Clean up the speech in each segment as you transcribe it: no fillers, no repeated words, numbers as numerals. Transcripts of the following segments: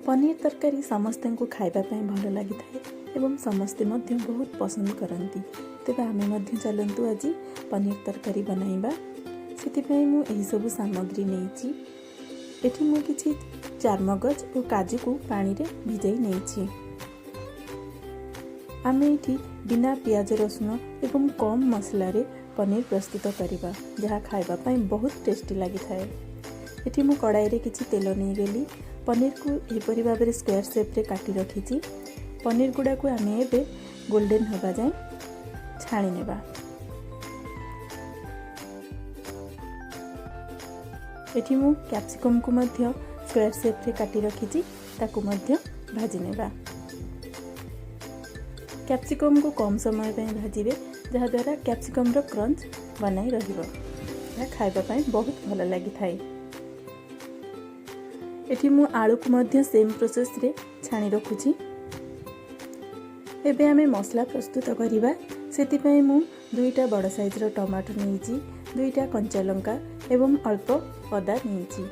पनीर तरकारी समस्त को खाइबापी भल लगी एवं समस्ते बहुत पसंद करती। तेबे आमे मध्य चलतु आज पनीर तरकारी बनाइबा। से मुझे सब सामग्री नहीं एठी मु किछि चारमगज और काजू को पानी रे भिजाई नहीं। आमे एठी बिना पियाज रसुण एवं कम मसला रे पनीर प्रस्तुत करिबा, जहाँ खाइबापी बहुत टेस्टी लगी थाए। एठी मु कड़ाई रे किछि तेल नहीं गली। पनीर को एपरी भाव में स्क्वायर शेप रे काटी रखी। पनीर गुड़ा को आमे एबे गोल्डन होगा जाए छाणी नेबा। एठी मु कैप्सिकम को मध्य स्क्वायर शेप रे काटी रखी, ताकू मध्य भाजी नेबा। कैप्सिकम को कम समय पे भाजिबे, जहा द्वारा कैप्सिकम रो क्रंच बनाई रहिबो। या खाइबा पई बहुत भल लागि थाए। एठी मु आलू को मध्य सेम प्रोसेस रे छाणी रखुची। एबे आमे मसला प्रस्तुत करिबा। सेति पई मु 2टा बड़ साइज रो टमाटो नेइची, 2टा कंचा लंका एवं अल्प अदा नेइची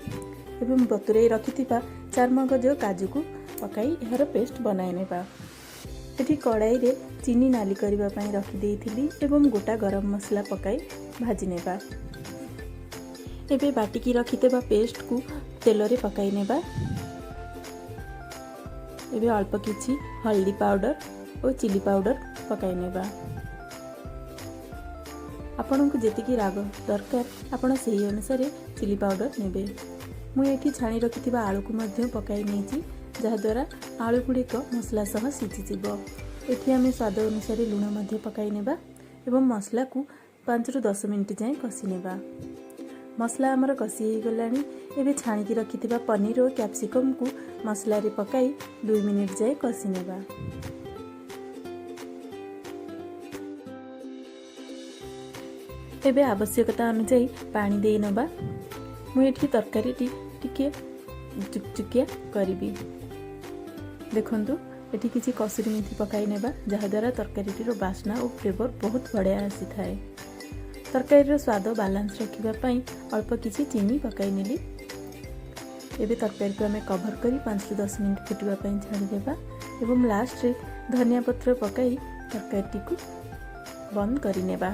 एवं बतुरै रखिथिबा चारमगज काजू को पकाई एहर पेस्ट बनाई नेबा। एठी कड़ाई रे चीनी नाली करिबा पई रखि देइथिली एवं गोटा गरम मसला पकाई भाजी नेबा। एबे बाटिकी रखितेबा पेस्ट को तेल रे पकाई नेबा। एबे अल्प किछि हल्दी पाउडर और चिली पाउडर पकाई नेबा। आपन को जेतिकी राग दरकार आपन सही अनुसार चिली पाउडर नेबे। मु एठी छाणी रखिथिबा आलू को मध्य पकाई नेछि, जहा द्वारा आलू गुड़िक मसला सह सिझी जिवो। एठी आमे स्वाद अनुसार लूण मध्य पकाई नेबा एवं मसला को 5 ରୁ 10 मिनिट जाए कसी नेबा। मसला आमर कसी गलानी। एबे छाणी की रखिथिबा पनीर और कैप्सिकम को मसला रे पकाई 2 मिनिट जाए कसी नेबा। एबे आवश्यकता अनुसार पानी दे नबा। मु एठी तरकारी टिके चुकचुकिया करिबी। देखंतु एठी किछि कसुरी मेथी पकाई नेबा, जहा द्वारा तरकारी रो बास्ना और फ्लेवर बहुत बढ़िया आसी थाए। तरकारी स्वाद बालांस रखिबा पई अल्प किछि चीनी पकाई नेली। एबे तरकारी को आमे कवर करी 5 ରୁ 10 मिनिट फुटिबा पई छाडी देबा एवं लास्ट रे धनिया पत्र पकाई तरकारी को बंद करी नेबा।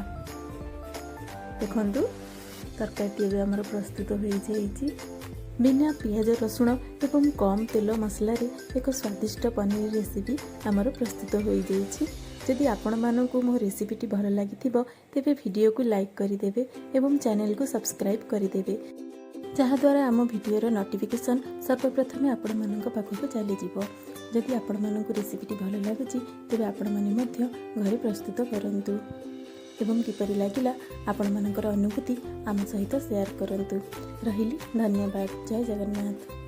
देखंतु तरकारी एबे हमर प्रस्तुत होई जाईची। बिना पियाज रसुण एवं कम तेल मसला रे एक स्वादिष्ट पनीर रेसिपी हमर प्रस्तुत होई जाईची। जदि आपण मानकु मो रेसिपीटी भल लागिथिबो तेबे वीडियो को लाइक करि देबे एवं चैनल को सब्सक्राइब करि देबे, जहा द्वारा आम वीडियो रो नोटिफिकेशन सर्वप्रथमे आपण मानक पाखकु चली जिवो। जदि आपण मानकु रेसिपीटी भल लागुची तेबे आपण माने मध्य घरे प्रस्तुत करंतु एवं किपरि लागिला आपण मानकर अनुभूति आम सहित शेयर करंतु। रहिली धन्यवाद। जय जगन्नाथ।